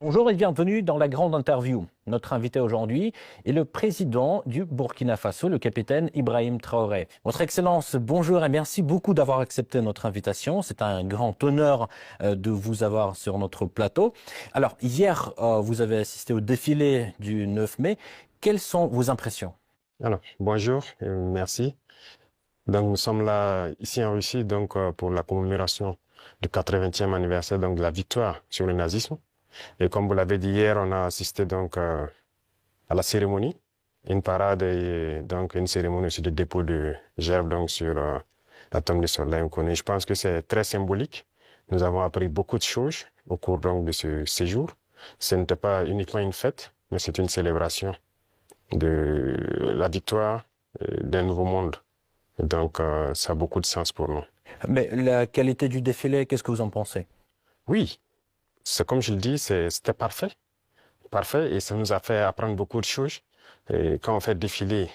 Bonjour et bienvenue dans la grande interview. Notre invité aujourd'hui est le président du Burkina Faso, le capitaine Ibrahim Traoré. Votre Excellence, bonjour et merci beaucoup d'avoir accepté notre invitation. C'est un grand honneur de vous avoir sur notre plateau. Alors, hier, vous avez assisté au défilé du 9 mai. Quelles sont vos impressions? Alors, bonjour et merci. Donc, nous sommes là, ici en Russie, pour la commémoration du 80e anniversaire, de la victoire sur le nazisme. Et comme vous l'avez dit hier, on a assisté à la cérémonie, une parade et donc une cérémonie aussi de dépôt de gerbes sur la tombe des soldats inconnus. Je pense que c'est très symbolique. Nous avons appris beaucoup de choses au cours de ce séjour. Ce n'était pas uniquement une fête, mais c'est une célébration de la victoire d'un nouveau monde. Ça a beaucoup de sens pour nous. Mais la qualité du défilé, qu'est-ce que vous en pensez? Oui, c'est comme je le dis, c'était parfait. Parfait, et ça nous a fait apprendre beaucoup de choses. Et quand on fait défiler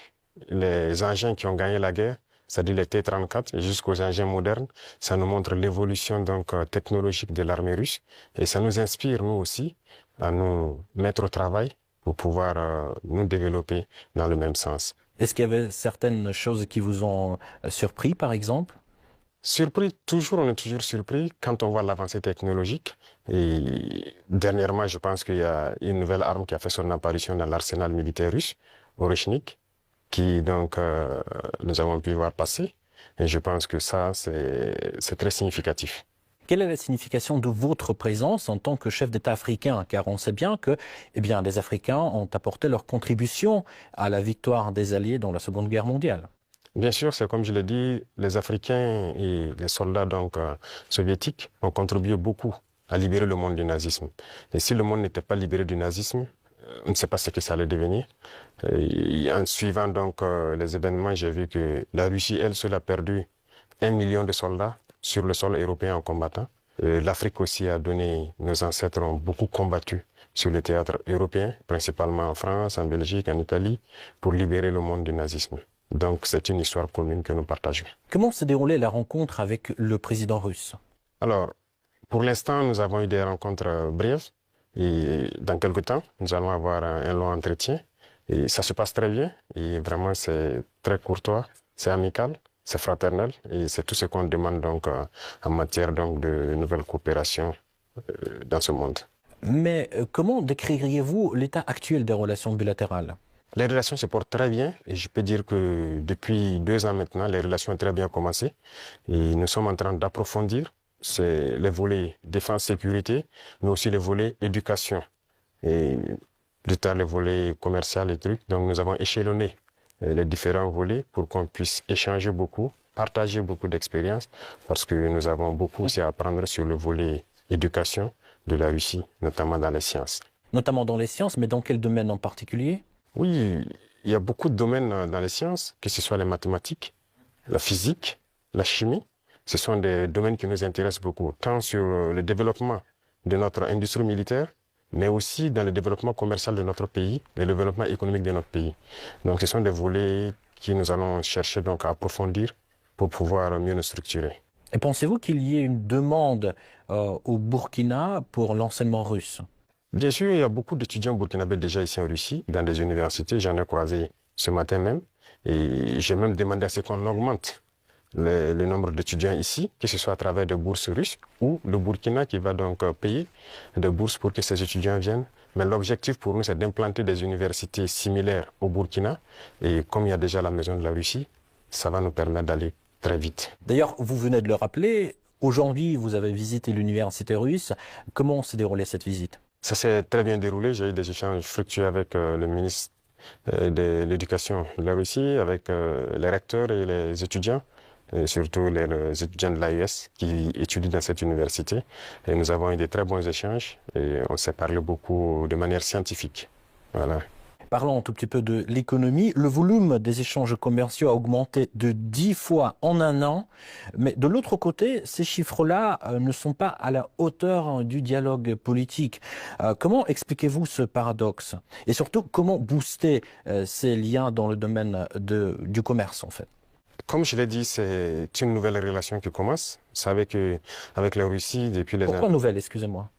les engins qui ont gagné la guerre, c'est-à-dire les T-34 jusqu'aux engins modernes, ça nous montre l'évolution technologique de l'armée russe. Et ça nous inspire, nous aussi, à nous mettre au travail pour pouvoir nous développer dans le même sens. Est-ce qu'il y avait certaines choses qui vous ont surpris, par exemple? Surpris, toujours, on est toujours surpris quand on voit l'avancée technologique. Et dernièrement, je pense qu'il y a une nouvelle arme qui a fait son apparition dans l'arsenal militaire russe, Oreshnik, qui nous avons pu voir passer. Et je pense que ça, c'est très significatif. Quelle est la signification de votre présence en tant que chef d'État africain? Car on sait bien que, eh bien, les Africains ont apporté leur contribution à la victoire des Alliés dans la Seconde Guerre mondiale. Bien sûr, c'est comme je l'ai dit, les Africains et les soldats soviétiques ont contribué beaucoup à libérer le monde du nazisme. Et si le monde n'était pas libéré du nazisme, on ne sait pas ce que ça allait devenir. Et en suivant les événements, j'ai vu que la Russie, elle seule, a perdu 1 million de soldats sur le sol européen en combattant. L'Afrique aussi a donné, nos ancêtres ont beaucoup combattu sur le théâtre européen, principalement en France, en Belgique, en Italie, pour libérer le monde du nazisme. Donc c'est une histoire commune que nous partageons. Comment s'est déroulée la rencontre avec le président russe? Alors, pour l'instant, nous avons eu des rencontres brèves et dans quelques temps, nous allons avoir un long entretien et ça se passe très bien et vraiment c'est très courtois, c'est amical, c'est fraternel et c'est tout ce qu'on demande en matière de nouvelles coopérations dans ce monde. Mais comment décririez-vous l'état actuel des relations bilatérales? Les relations se portent très bien et je peux dire que depuis 2 ans maintenant, les relations ont très bien commencé et nous sommes en train d'approfondir les volets défense-sécurité, mais aussi les volets éducation et plus tard les volets commercial et trucs. Donc nous avons échelonné les différents volets pour qu'on puisse échanger beaucoup, partager beaucoup d'expériences parce que nous avons beaucoup aussi à apprendre sur le volet éducation de la Russie, notamment dans les sciences. Notamment dans les sciences, mais dans quel domaine en particulier? Oui, il y a beaucoup de domaines dans les sciences, que ce soit les mathématiques, la physique, la chimie. Ce sont des domaines qui nous intéressent beaucoup, tant sur le développement de notre industrie militaire, mais aussi dans le développement commercial de notre pays, le développement économique de notre pays. Donc ce sont des volets que nous allons chercher à approfondir pour pouvoir mieux nous structurer. Et pensez-vous qu'il y ait une demande au Burkina pour l'enseignement russe? Bien sûr, il y a beaucoup d'étudiants burkinabés déjà ici en Russie, dans des universités. J'en ai croisé ce matin même. Et j'ai même demandé à ce qu'on augmente le nombre d'étudiants ici, que ce soit à travers des bourses russes ou le Burkina qui va payer des bourses pour que ces étudiants viennent. Mais l'objectif pour nous, c'est d'implanter des universités similaires au Burkina. Et comme il y a déjà la maison de la Russie, ça va nous permettre d'aller très vite. D'ailleurs, vous venez de le rappeler, aujourd'hui, vous avez visité l'université russe. Comment s'est déroulée cette visite? Ça s'est très bien déroulé. J'ai eu des échanges fructueux avec le ministre de l'Éducation de la Russie, avec les recteurs et les étudiants, et surtout les étudiants de l'AES qui étudient dans cette université. Et nous avons eu de très bons échanges et on s'est parlé beaucoup de manière scientifique. Voilà. Parlons un tout petit peu de l'économie. Le volume des échanges commerciaux a augmenté de 10 fois en un an. Mais de l'autre côté, ces chiffres-là ne sont pas à la hauteur du dialogue politique. Comment expliquez-vous ce paradoxe? Et surtout, comment booster ces liens dans le domaine du commerce, en fait? Comme je l'ai dit, c'est une nouvelle relation qui commence. Vous savez qu'avec la Russie, depuis les Pourquoi années... nouvelle, excusez-moi?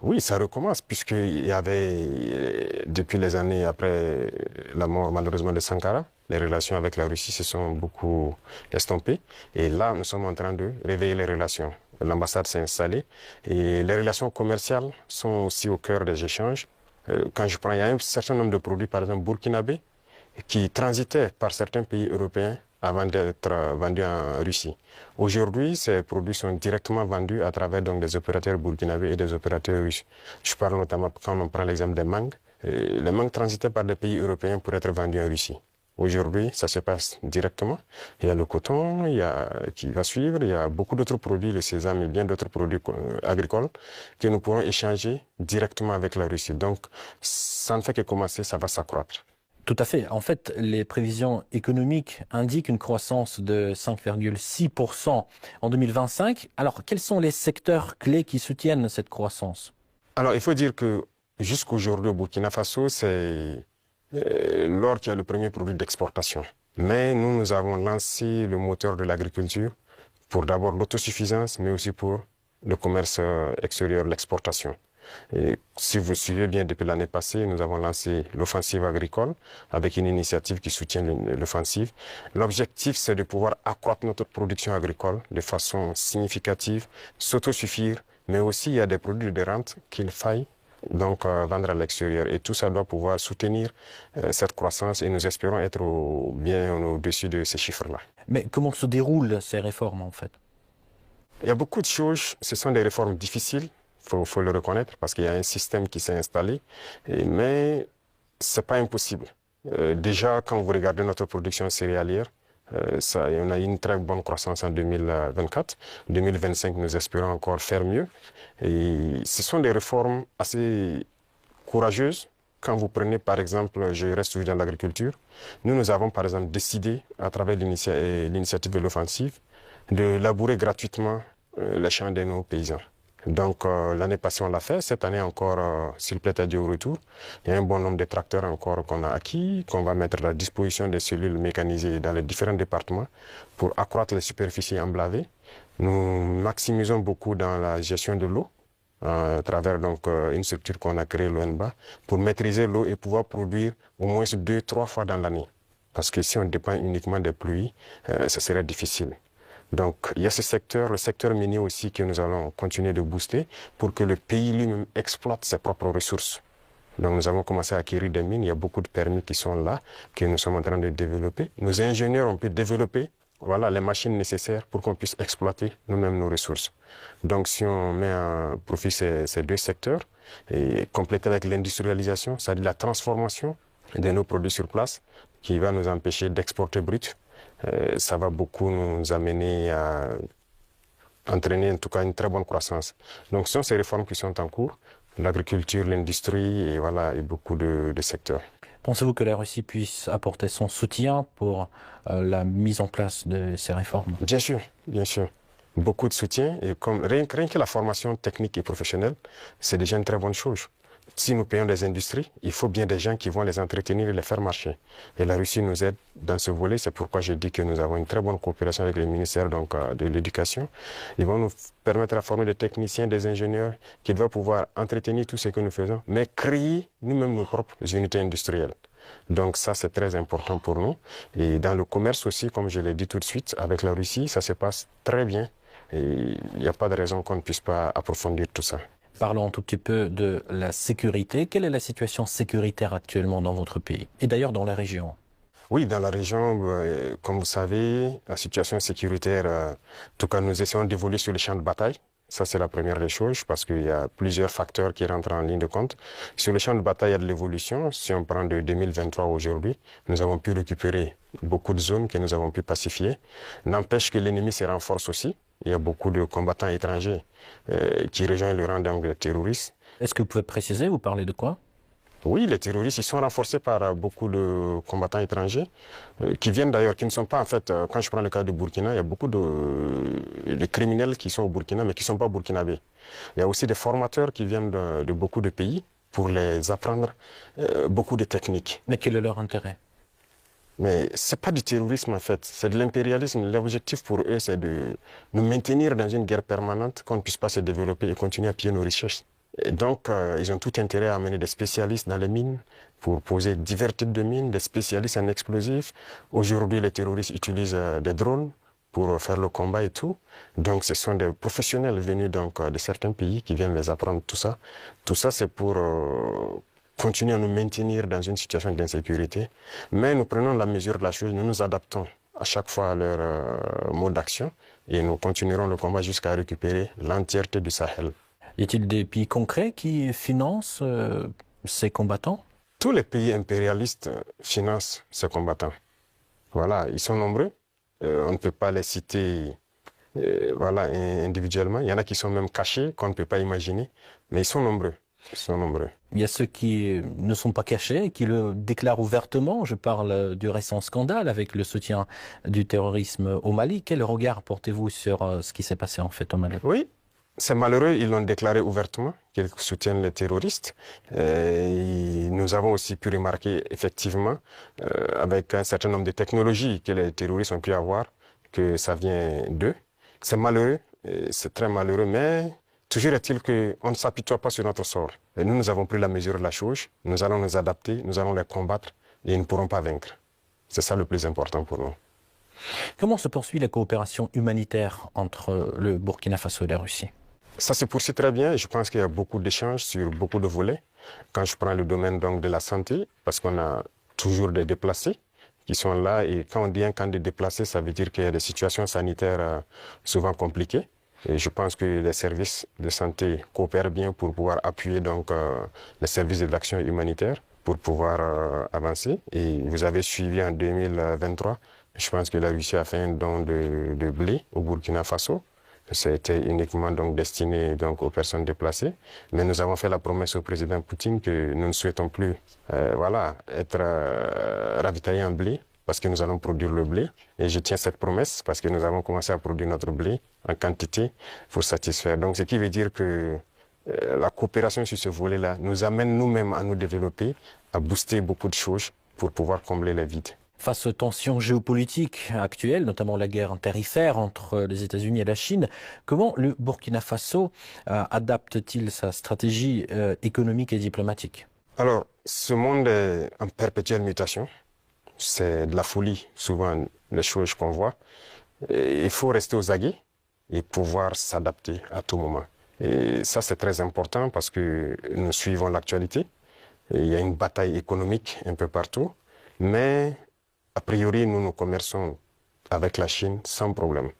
Oui, ça recommence puisqu'il y avait, depuis les années après la mort malheureusement de Sankara, les relations avec la Russie se sont beaucoup estompées. Et là, nous sommes en train de réveiller les relations. L'ambassade s'est installée et les relations commerciales sont aussi au cœur des échanges. Quand je prends, il y a un certain nombre de produits, par exemple burkinabés, qui transitaient par certains pays européens avant d'être vendus en Russie. Aujourd'hui, ces produits sont directement vendus à travers donc, des opérateurs burkinabés et des opérateurs russes. Je parle notamment, quand on prend l'exemple des mangues, les mangues transitaient par des pays européens pour être vendus en Russie. Aujourd'hui, ça se passe directement. Il y a le coton, qui va suivre, il y a beaucoup d'autres produits, le sésame et bien d'autres produits agricoles que nous pourrons échanger directement avec la Russie. Donc, ça ne fait que commencer, ça va s'accroître. Tout à fait. En fait, les prévisions économiques indiquent une croissance de 5,6% en 2025. Alors, quels sont les secteurs clés qui soutiennent cette croissance? Alors, il faut dire que jusqu'aujourd'hui, au Burkina Faso, c'est l'or qui est le premier produit d'exportation. Mais nous avons lancé le moteur de l'agriculture pour d'abord l'autosuffisance, mais aussi pour le commerce extérieur, l'exportation. Et si vous suivez bien, depuis l'année passée, nous avons lancé l'offensive agricole avec une initiative qui soutient l'offensive. L'objectif, c'est de pouvoir accroître notre production agricole de façon significative, s'autosuffire, mais aussi il y a des produits de rente qu'il faille donc vendre à l'extérieur. Et tout ça doit pouvoir soutenir cette croissance et nous espérons être bien au-dessus de ces chiffres-là. Mais comment se déroulent ces réformes, en fait? Il y a beaucoup de choses, ce sont des réformes difficiles. Faut le reconnaître parce qu'il y a un système qui s'est installé, mais c'est pas impossible. Déjà, quand vous regardez notre production céréalière, on a eu une très bonne croissance en 2024. 2025, nous espérons encore faire mieux. Et ce sont des réformes assez courageuses. Quand vous prenez, par exemple, je reste toujours dans l'agriculture, nous avons, par exemple, décidé, à travers l'initiative de l'offensive, de labourer gratuitement les champs de nos paysans. Donc, l'année passée, on l'a fait. Cette année encore, s'il plaît à Dieu au retour, il y a un bon nombre de tracteurs encore qu'on a acquis, qu'on va mettre à la disposition des cellules mécanisées dans les différents départements pour accroître les superficies emblavées. Nous maximisons beaucoup dans la gestion de l'eau, à travers donc une structure qu'on a créée, l'ONBA, pour maîtriser l'eau et pouvoir produire au moins 2-3 fois dans l'année. Parce que si on dépend uniquement des pluies, ça serait difficile. Donc, il y a ce secteur, le secteur minier aussi, que nous allons continuer de booster pour que le pays lui-même exploite ses propres ressources. Donc, nous avons commencé à acquérir des mines. Il y a beaucoup de permis qui sont là, que nous sommes en train de développer. Nos ingénieurs ont pu développer les machines nécessaires pour qu'on puisse exploiter nous-mêmes nos ressources. Donc, si on met à profit ces deux secteurs, et compléter avec l'industrialisation, c'est-à-dire la transformation de nos produits sur place, qui va nous empêcher d'exporter brut, ça va beaucoup nous amener à entraîner en tout cas une très bonne croissance. Donc ce sont ces réformes qui sont en cours, l'agriculture, l'industrie et beaucoup de secteurs. Pensez-vous que la Russie puisse apporter son soutien pour la mise en place de ces réformes? Bien sûr, bien sûr. Beaucoup de soutien et rien que la formation technique et professionnelle, c'est déjà une très bonne chose. Si nous payons des industries, il faut bien des gens qui vont les entretenir et les faire marcher. Et la Russie nous aide dans ce volet. C'est pourquoi je dis que nous avons une très bonne coopération avec le ministère de l'Éducation. Ils vont nous permettre de former des techniciens, des ingénieurs qui doivent pouvoir entretenir tout ce que nous faisons, mais créer nous-mêmes nos propres unités industrielles. Donc ça, c'est très important pour nous. Et dans le commerce aussi, comme je l'ai dit tout de suite, avec la Russie, ça se passe très bien. Et il n'y a pas de raison qu'on ne puisse pas approfondir tout ça. Parlons un tout petit peu de la sécurité. Quelle est la situation sécuritaire actuellement dans votre pays et d'ailleurs dans la région? Oui, dans la région, comme vous savez, la situation sécuritaire, en tout cas, nous essayons d'évoluer sur les champs de bataille. Ça, c'est la première des choses parce qu'il y a plusieurs facteurs qui rentrent en ligne de compte. Sur les champs de bataille, il y a de l'évolution. Si on prend de 2023 aujourd'hui, nous avons pu récupérer beaucoup de zones que nous avons pu pacifier. N'empêche que l'ennemi se renforce aussi. Il y a beaucoup de combattants étrangers qui rejoignent le rang des terroristes. Est-ce que vous pouvez préciser, vous parlez de quoi? Oui, les terroristes, ils sont renforcés par beaucoup de combattants étrangers qui viennent d'ailleurs, qui ne sont pas en fait, quand je prends le cas de Burkina, il y a beaucoup de criminels qui sont au Burkina mais qui ne sont pas burkinabés. Il y a aussi des formateurs qui viennent de beaucoup de pays pour les apprendre beaucoup de techniques. Mais quel est leur intérêt? Mais ce n'est pas du terrorisme en fait, c'est de l'impérialisme. L'objectif pour eux, c'est de nous maintenir dans une guerre permanente, qu'on ne puisse pas se développer et continuer à piller nos richesses. Et donc, ils ont tout intérêt à amener des spécialistes dans les mines pour poser divers types de mines, des spécialistes en explosifs. Aujourd'hui, les terroristes utilisent des drones pour faire le combat et tout. Donc, ce sont des professionnels venus donc, de certains pays qui viennent les apprendre tout ça. Tout ça, c'est pour continuer à nous maintenir dans une situation d'insécurité. Mais nous prenons la mesure de la chose, nous nous adaptons à chaque fois à leur mode d'action et nous continuerons le combat jusqu'à récupérer l'entièreté du Sahel. Y a-t-il des pays concrets qui financent ces combattants? Tous les pays impérialistes financent ces combattants. Voilà, ils sont nombreux. On ne peut pas les citer voilà, individuellement. Il y en a qui sont même cachés, qu'on ne peut pas imaginer. Mais ils sont nombreux. Ils sont nombreux. Il y a ceux qui ne sont pas cachés, qui le déclarent ouvertement. Je parle du récent scandale avec le soutien du terrorisme au Mali. Quel regard portez-vous sur ce qui s'est passé en fait au Mali? Oui, c'est malheureux, ils l'ont déclaré ouvertement, qu'ils soutiennent les terroristes. Nous avons aussi pu remarquer effectivement, avec un certain nombre de technologies que les terroristes ont pu avoir, que ça vient d'eux. C'est malheureux, c'est très malheureux, mais toujours est-il qu'on ne s'apitoie pas sur notre sort. Et nous avons pris la mesure de la chose, nous allons nous adapter, nous allons les combattre et ils ne pourront pas vaincre. C'est ça le plus important pour nous. Comment se poursuit la coopération humanitaire entre le Burkina Faso et la Russie? Ça se poursuit très bien. Je pense qu'il y a beaucoup d'échanges sur beaucoup de volets. Quand je prends le domaine donc, de la santé, parce qu'on a toujours des déplacés qui sont là. Et quand on dit un camp de déplacés, ça veut dire qu'il y a des situations sanitaires souvent compliquées. Et je pense que les services de santé coopèrent bien pour pouvoir appuyer donc, les services de l'action humanitaire pour pouvoir avancer. Et vous avez suivi en 2023, je pense que la Russie a fait un don de blé au Burkina Faso. C'était uniquement donc destiné donc aux personnes déplacées. Mais nous avons fait la promesse au président Poutine que nous ne souhaitons plus voilà, être ravitaillés en blé parce que nous allons produire le blé. Et je tiens cette promesse parce que nous avons commencé à produire notre blé en quantité pour satisfaire. Donc ce qui veut dire que la coopération sur ce volet-là nous amène nous-mêmes à nous développer, à booster beaucoup de choses pour pouvoir combler les vides. Face aux tensions géopolitiques actuelles, notamment la guerre tarifaire entre les États-Unis et la Chine, comment le Burkina Faso adapte-t-il sa stratégie économique et diplomatique? Alors, ce monde est en perpétuelle mutation. C'est de la folie, souvent, les choses qu'on voit. Et il faut rester aux aguets et pouvoir s'adapter à tout moment. Et ça, c'est très important parce que nous suivons l'actualité. Il y a une bataille économique un peu partout, mais a priori, nous commerçons avec la Chine sans problème.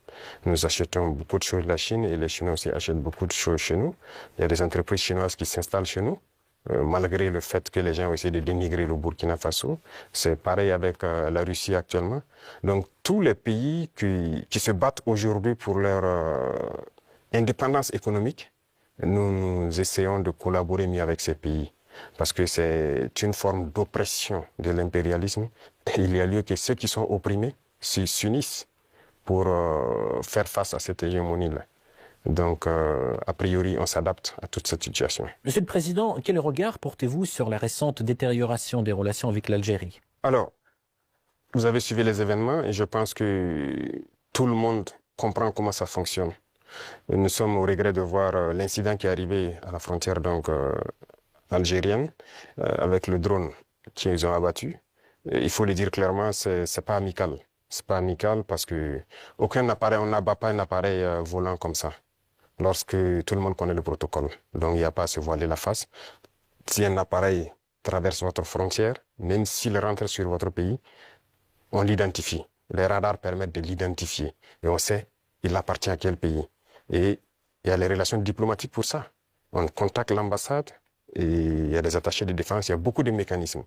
Nous achetons beaucoup de choses de la Chine et les Chinois aussi achètent beaucoup de choses chez nous. Il y a des entreprises chinoises qui s'installent chez nous, malgré le fait que les gens essaient de dénigrer le Burkina Faso. C'est pareil avec la Russie actuellement. Donc tous les pays qui se battent aujourd'hui pour leur indépendance économique, nous essayons de collaborer mieux avec ces pays. Parce que c'est une forme d'oppression de l'impérialisme. Il y a lieu que ceux qui sont opprimés s'unissent pour faire face à cette hégémonie-là. Donc, a priori, on s'adapte à toute cette situation. Monsieur le Président, quel regard portez-vous sur la récente détérioration des relations avec l'Algérie? Alors, vous avez suivi les événements et je pense que tout le monde comprend comment ça fonctionne. Nous sommes au regret de voir l'incident qui est arrivé à la frontière donc, algérienne avec le drone qu'ils ont abattu. Et il faut le dire clairement, c'est pas amical. C'est pas amical parce que aucun appareil, on n'abat pas un appareil volant comme ça. Lorsque tout le monde connaît le protocole. Donc il n'y a pas à se voiler la face. Si un appareil traverse votre frontière, même s'il rentre sur votre pays, on l'identifie. Les radars permettent de l'identifier. Et on sait il appartient à quel pays. Et il y a les relations diplomatiques pour ça. On contacte l'ambassade, et il y a des attachés de défense, il y a beaucoup de mécanismes.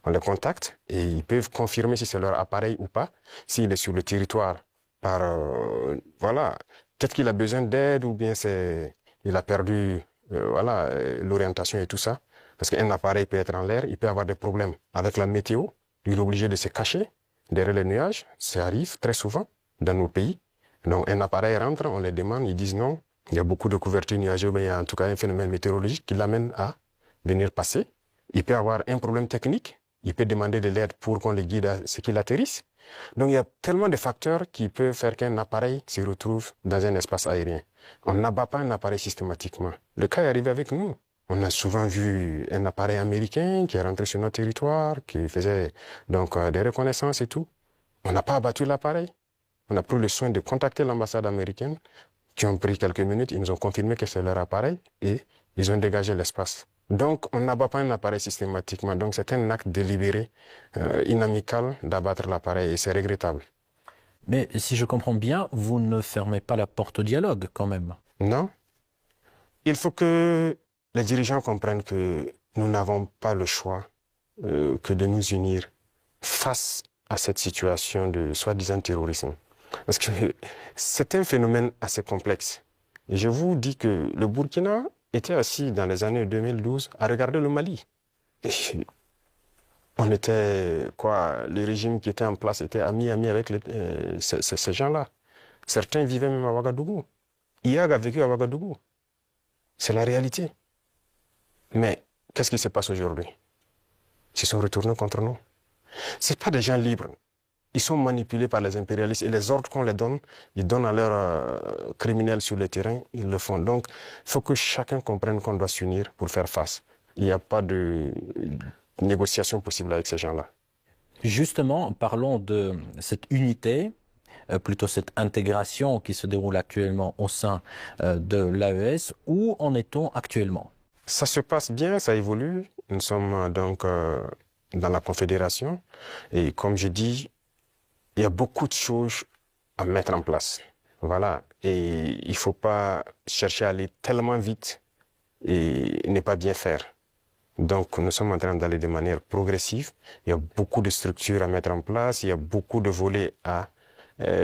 On les contacte et ils peuvent confirmer si c'est leur appareil ou pas, s'il est sur le territoire par, voilà, peut-être qu'il a besoin d'aide ou bien il a perdu voilà, l'orientation et tout ça. Parce qu'un appareil peut être en l'air, il peut avoir des problèmes avec la météo, il est obligé de se cacher derrière les nuages, ça arrive très souvent dans nos pays. Donc un appareil rentre, on les demande, ils disent non, il y a beaucoup de couverture nuageuse, mais il y a en tout cas un phénomène météorologique qui l'amène à venir passer. Il peut avoir un problème technique, il peut demander de l'aide pour qu'on le guide à ce qu'il atterrisse. Donc il y a tellement de facteurs qui peuvent faire qu'un appareil se retrouve dans un espace aérien. On n'abat pas un appareil systématiquement. Le cas est arrivé avec nous. On a souvent vu un appareil américain qui est rentré sur notre territoire, qui faisait donc des reconnaissances et tout. On n'a pas abattu l'appareil. On a pris le soin de contacter l'ambassade américaine, qui ont pris quelques minutes. Ils nous ont confirmé que c'est leur appareil et ils ont dégagé l'espace. Donc, on n'abat pas un appareil systématiquement. Donc, c'est un acte délibéré, inamical d'abattre l'appareil et c'est regrettable. Mais si je comprends bien, vous ne fermez pas la porte au dialogue quand même. Non, il faut que les dirigeants comprennent que nous n'avons pas le choix que de nous unir face à cette situation de soi-disant terrorisme. Parce que c'est un phénomène assez complexe. Et je vous dis que le Burkina était assis dans les années 2012 à regarder le Mali. Et on était, quoi, le régime qui était en place était ami avec ces gens-là. Certains vivaient même à Ouagadougou. IAG a vécu à Ouagadougou. C'est la réalité. Mais qu'est-ce qui se passe aujourd'hui? Ils sont retournés contre nous. Ce pas des gens libres. Ils sont manipulés par les impérialistes et les ordres qu'on les donne, ils donnent à leurs criminels sur le terrain, ils le font. Donc, il faut que chacun comprenne qu'on doit s'unir pour faire face. Il n'y a pas de négociation possible avec ces gens-là. Justement, parlons de cette unité, plutôt cette intégration qui se déroule actuellement au sein de l'AES. Où en est-on actuellement? Ça se passe bien, ça évolue. Nous sommes donc dans la Confédération et comme je dis, il y a beaucoup de choses à mettre en place. Voilà. Et il ne faut pas chercher à aller tellement vite et ne pas bien faire. Donc, nous sommes en train d'aller de manière progressive. Il y a beaucoup de structures à mettre en place. Il y a beaucoup de volets à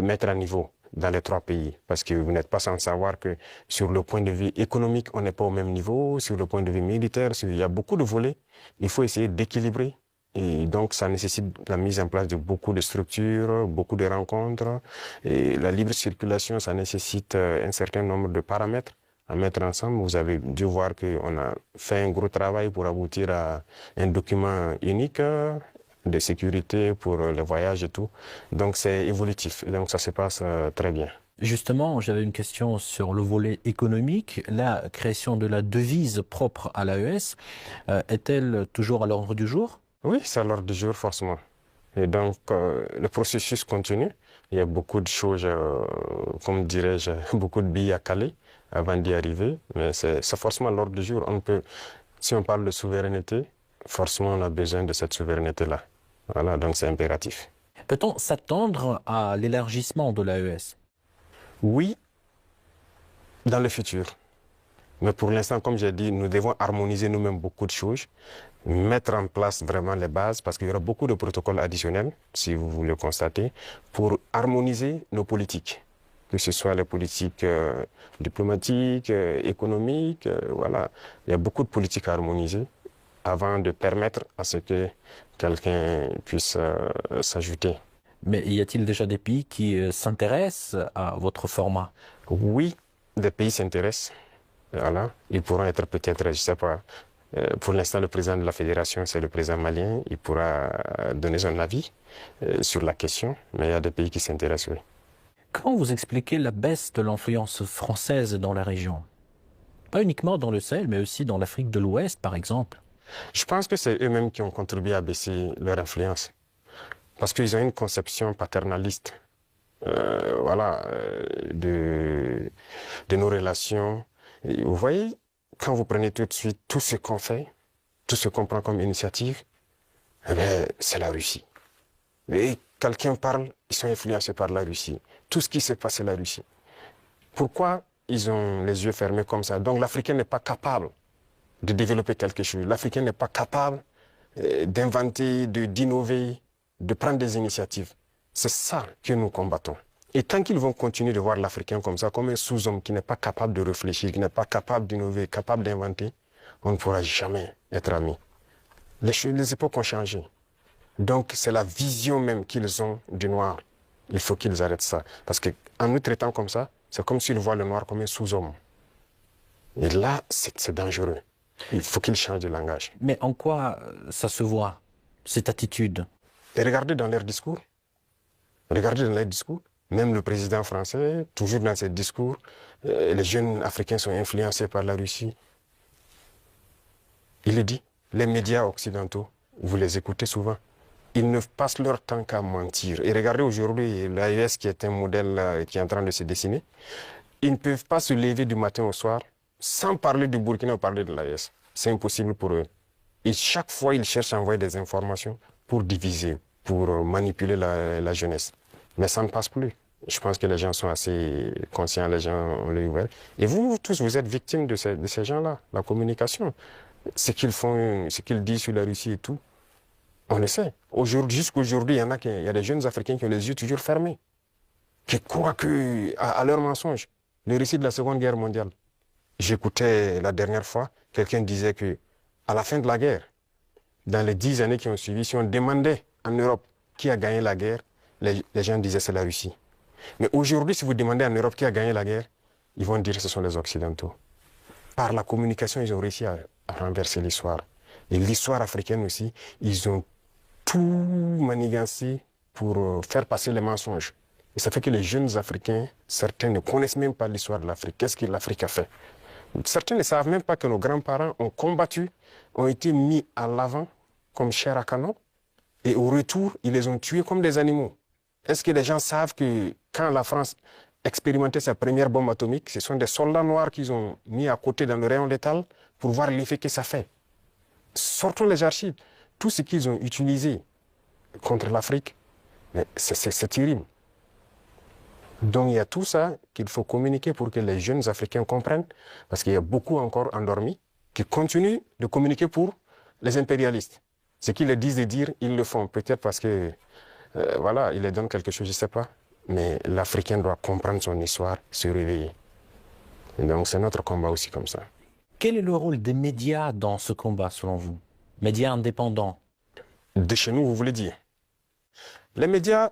mettre à niveau dans les trois pays. Parce que vous n'êtes pas sans savoir que sur le point de vue économique, on n'est pas au même niveau. Sur le point de vue militaire, il y a beaucoup de volets. Il faut essayer d'équilibrer. Et donc, ça nécessite la mise en place de beaucoup de structures, beaucoup de rencontres. Et la libre circulation, ça nécessite un certain nombre de paramètres à mettre ensemble. Vous avez dû voir qu'on a fait un gros travail pour aboutir à un document unique de sécurité pour les voyages et tout. Donc, c'est évolutif. Donc, ça se passe très bien. Justement, j'avais une question sur le volet économique. La création de la devise propre à l'AES est-elle toujours à l'ordre du jour? Oui, c'est à l'ordre du jour, forcément. Et donc, le processus continue. Il y a beaucoup de choses, comme dirais-je, beaucoup de billes à caler avant d'y arriver. Mais c'est forcément à l'ordre du jour. Si on parle de souveraineté, forcément, on a besoin de cette souveraineté-là. Voilà, donc c'est impératif. Peut-on s'attendre à l'élargissement de l'AES? Oui, dans le futur. Mais pour l'instant, comme j'ai dit, nous devons harmoniser nous-mêmes beaucoup de choses, mettre en place vraiment les bases, parce qu'il y aura beaucoup de protocoles additionnels, si vous le constatez, pour harmoniser nos politiques, que ce soit les politiques diplomatiques, économiques, voilà. Il y a beaucoup de politiques à harmoniser avant de permettre à ce que quelqu'un puisse s'ajouter. Mais y a-t-il déjà des pays qui s'intéressent à votre format? Oui, des pays s'intéressent. Voilà. Ils pourront être peut-être, je ne sais pas, pour l'instant, le président de la fédération, c'est le président malien. Il pourra donner son avis sur la question, mais il y a des pays qui s'intéressent, oui. Comment vous expliquez la baisse de l'influence française dans la région? Pas uniquement dans le Sahel, mais aussi dans l'Afrique de l'Ouest, par exemple. Je pense que c'est eux-mêmes qui ont contribué à baisser leur influence. Parce qu'ils ont une conception paternaliste voilà, de nos relations. Et vous voyez, quand vous prenez tout de suite tout ce qu'on fait, tout ce qu'on prend comme initiative, eh bien, c'est la Russie. Et quelqu'un parle, ils sont influencés par la Russie. Tout ce qui se passe, c'est la Russie. Pourquoi ils ont les yeux fermés comme ça? Donc l'Africain n'est pas capable de développer quelque chose. L'Africain n'est pas capable d'inventer, d'innover, de prendre des initiatives. C'est ça que nous combattons. Et tant qu'ils vont continuer de voir l'Africain comme ça, comme un sous-homme qui n'est pas capable de réfléchir, qui n'est pas capable d'innover, capable d'inventer, on ne pourra jamais être amis. Les époques ont changé. Donc c'est la vision même qu'ils ont du noir. Il faut qu'ils arrêtent ça. Parce qu'en nous traitant comme ça, c'est comme s'ils voient le noir comme un sous-homme. Et là, c'est dangereux. Il faut qu'ils changent de langage. Mais en quoi ça se voit, cette attitude? Et regardez dans leurs discours. Regardez dans leurs discours. Même le président français, toujours dans ses discours, les jeunes Africains sont influencés par la Russie. Il le dit. Les médias occidentaux, vous les écoutez souvent. Ils ne passent leur temps qu'à mentir. Et regardez aujourd'hui l'AES qui est un modèle qui est en train de se dessiner. Ils ne peuvent pas se lever du matin au soir sans parler du Burkina ou parler de l'AES. C'est impossible pour eux. Et chaque fois, ils cherchent à envoyer des informations pour diviser, pour manipuler la jeunesse. Mais ça ne passe plus. Je pense que les gens sont assez conscients, les gens ont l'œil ouvert. Et vous tous, vous êtes victimes de ces gens-là, la communication. Ce qu'ils font, ce qu'ils disent sur la Russie et tout, on le sait. Jusqu'aujourd'hui, il y a des jeunes Africains qui ont les yeux toujours fermés, qui croient à leurs mensonges. Le récit de la Seconde Guerre mondiale. J'écoutais la dernière fois, quelqu'un disait que à la fin de la guerre, dans les 10 années qui ont suivi, si on demandait en Europe qui a gagné la guerre, les gens disaient c'est la Russie. Mais aujourd'hui, si vous demandez en Europe qui a gagné la guerre, ils vont dire que ce sont les Occidentaux. Par la communication, ils ont réussi à renverser l'histoire. Et l'histoire africaine aussi, ils ont tout manigancé pour faire passer les mensonges. Et ça fait que les jeunes Africains, certains ne connaissent même pas l'histoire de l'Afrique. Qu'est-ce que l'Afrique a fait? Certains ne savent même pas que nos grands-parents ont combattu, ont été mis à l'avant comme chair à canon. Et au retour, ils les ont tués comme des animaux. Est-ce que les gens savent que quand la France expérimentait sa première bombe atomique, ce sont des soldats noirs qu'ils ont mis à côté dans le rayon létal pour voir l'effet que ça fait? Sortons les archives. Tout ce qu'ils ont utilisé contre l'Afrique, c'est terrible. Donc il y a tout ça qu'il faut communiquer pour que les jeunes Africains comprennent, parce qu'il y a beaucoup encore endormis qui continuent de communiquer pour les impérialistes. Ce qu'ils leur disent de dire, ils le font. Peut-être parce que, voilà, ils leur donnent quelque chose, je ne sais pas. Mais l'Africain doit comprendre son histoire, se réveiller. Et donc c'est notre combat aussi comme ça. Quel est le rôle des médias dans ce combat, selon vous? Médias indépendants? De chez nous, vous voulez dire? Les médias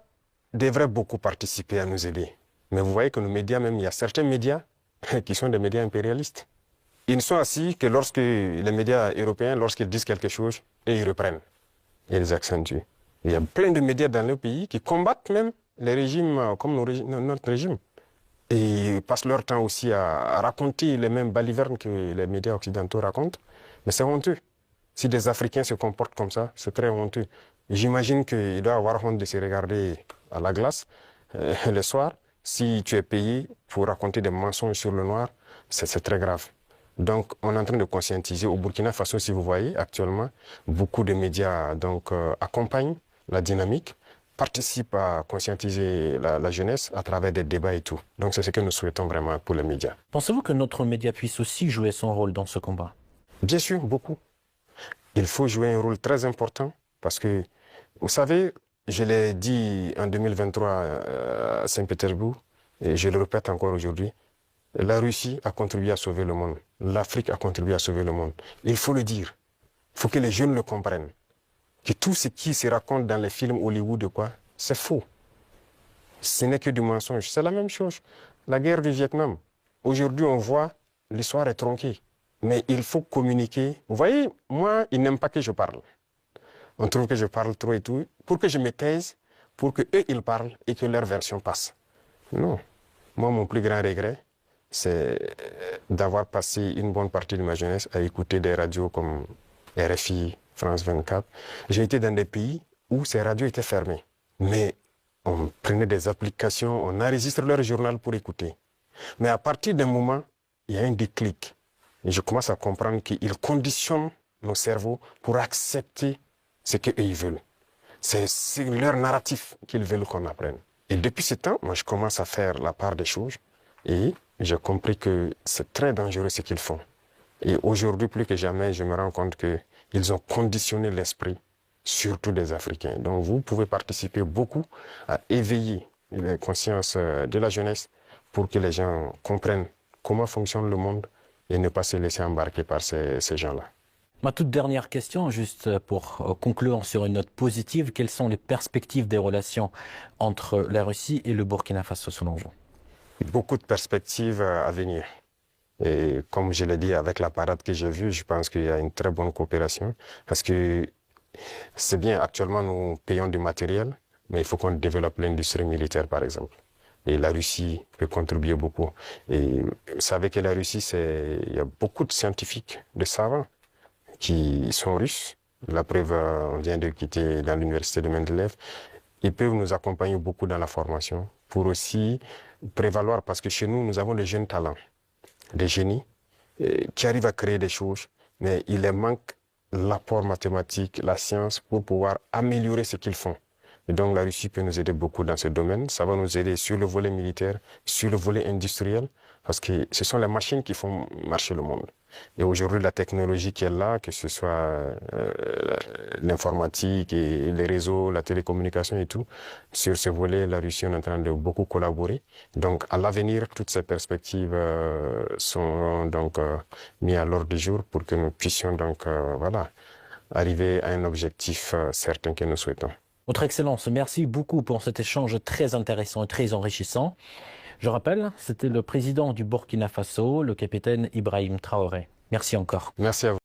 devraient beaucoup participer à nous aider. Mais vous voyez que nos médias, même, il y a certains médias qui sont des médias impérialistes. Ils ne sont assis que lorsque les médias européens, lorsqu'ils disent quelque chose, et ils reprennent. Et ils accentuent. Il y a plein de médias dans nos pays qui combattent même les régimes comme notre régime. Et ils passent leur temps aussi à raconter les mêmes balivernes que les médias occidentaux racontent. Mais c'est honteux. Si des Africains se comportent comme ça, c'est très honteux. J'imagine qu'il doit avoir honte de se regarder à la glace le soir. Si tu es payé pour raconter des mensonges sur le noir, c'est très grave. Donc, on est en train de conscientiser. Au Burkina Faso, si vous voyez, actuellement, beaucoup de médias accompagnent la dynamique, participent à conscientiser la jeunesse à travers des débats et tout. Donc, c'est ce que nous souhaitons vraiment pour les médias. Pensez-vous que notre média puisse aussi jouer son rôle dans ce combat? Bien sûr, beaucoup. Il faut jouer un rôle très important parce que, vous savez, je l'ai dit en 2023 à Saint-Pétersbourg et je le répète encore aujourd'hui, la Russie a contribué à sauver le monde. L'Afrique a contribué à sauver le monde. Il faut le dire. Il faut que les jeunes le comprennent. Que tout ce qui se raconte dans les films Hollywood, c'est faux. Ce n'est que du mensonge. C'est la même chose. La guerre du Vietnam. Aujourd'hui, on voit, l'histoire est tronquée. Mais il faut communiquer. Vous voyez, moi, ils n'aiment pas que je parle. On trouve que je parle trop et tout. Pour que je me taise, pour qu'eux, ils parlent et que leur version passe. Non. Moi, mon plus grand regret, c'est d'avoir passé une bonne partie de ma jeunesse à écouter des radios comme RFI, France 24. J'ai été dans des pays où ces radios étaient fermées. Mais on prenait des applications, on enregistre leur journal pour écouter. Mais à partir d'un moment, il y a un déclic. Et je commence à comprendre qu'ils conditionnent nos cerveaux pour accepter ce qu'ils veulent. C'est leur narratif qu'ils veulent qu'on apprenne. Et depuis ce temps, moi, je commence à faire la part des choses. Et j'ai compris que c'est très dangereux ce qu'ils font. Et aujourd'hui, plus que jamais, je me rends compte qu'ils ont conditionné l'esprit, surtout des Africains. Donc vous pouvez participer beaucoup à éveiller les consciences de la jeunesse pour que les gens comprennent comment fonctionne le monde et ne pas se laisser embarquer par ces gens-là. Ma toute dernière question, juste pour conclure sur une note positive, quelles sont les perspectives des relations entre la Russie et le Burkina Faso selon vous? Beaucoup de perspectives à venir. Et comme je l'ai dit, avec la parade que j'ai vue, je pense qu'il y a une très bonne coopération. Parce que c'est bien, actuellement, nous payons du matériel, mais il faut qu'on développe l'industrie militaire, par exemple. Et la Russie peut contribuer beaucoup. Et vous savez que la Russie, il y a beaucoup de scientifiques, de savants, qui sont russes. La preuve, on vient de quitter dans l'université de Mendeleev. Ils peuvent nous accompagner beaucoup dans la formation pour aussi prévaloir, parce que chez nous, nous avons des jeunes talents, des génies qui arrivent à créer des choses, mais il leur manque l'apport mathématique, la science pour pouvoir améliorer ce qu'ils font. Et donc la Russie peut nous aider beaucoup dans ce domaine. Ça va nous aider sur le volet militaire, sur le volet industriel, parce que ce sont les machines qui font marcher le monde. Et aujourd'hui, la technologie qui est là, que ce soit l'informatique et les réseaux, la télécommunication et tout, sur ce volet, la Russie est en train de beaucoup collaborer. Donc à l'avenir, toutes ces perspectives sont donc mises à l'ordre du jour pour que nous puissions donc voilà, arriver à un objectif certain que nous souhaitons. Votre Excellence, merci beaucoup pour cet échange très intéressant et très enrichissant. Je rappelle, c'était le président du Burkina Faso, le capitaine Ibrahim Traoré. Merci encore. Merci à vous.